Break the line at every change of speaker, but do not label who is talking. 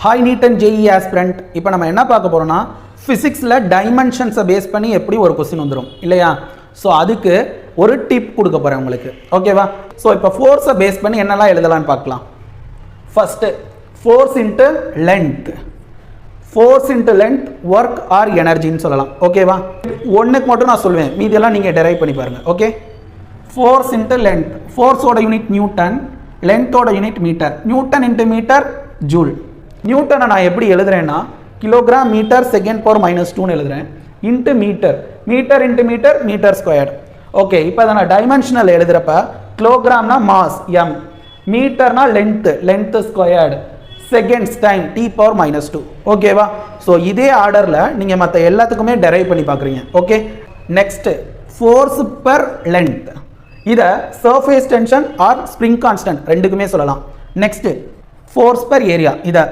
Hi NEET and JEE aspirant. இப்போ நம்ம என்ன பார்க்க போகிறோம்னா ஃபிசிக்ஸில் டைமென்ஷன்ஸை பேஸ் பண்ணி எப்படி ஒரு கொஸ்டின் வந்துடும் இல்லையா? ஸோ அதுக்கு ஒரு டிப் கொடுக்க போகிறேன் உங்களுக்கு, ஓகேவா? ஸோ இப்போ ஃபோர்ஸை பேஸ் பண்ணி என்னெல்லாம் எழுதலான்னு பார்க்கலாம். First force into length, force into length work or எனர்ஜின்னு சொல்லலாம், ஓகேவா? ஒன்றுக்கு மட்டும் நான் சொல்லுவேன், மீதியெல்லாம் நீங்கள் டெரைவ் பண்ணி பாருங்கள், ஓகே? ஃபோர்ஸ் இன்ட்டு லென்த், ஃபோர்ஸோட யூனிட் நியூட்டன், லென்த்தோட unit metre, newton into metre joule. நியூட்டனை நான் எப்படி எழுதுறேன்னா கிலோகிராம் மீட்டர் செகண்ட் பவர் -2ன்னு எழுதுறேன், into metre, metre into metre, metre square. Okay, இப்போ அதை நான் டைமென்ஷனல் எழுதுறப்ப கிலோகிராம்னா மாஸ் எம், மீட்டர்னா length squared, seconds time t power -2, ஓகேவா? ஸோ இதே ஆர்டரில் நீங்கள் மற்ற எல்லாத்துக்குமே டெரைவ் பண்ணி பார்க்குறீங்க, okay? Next force per length, இதை surface tension or spring constant ரெண்டுக்குமே சொல்லலாம். நெக்ஸ்ட் ஃபோர்ஸ் பெர் ஏரியா, இதை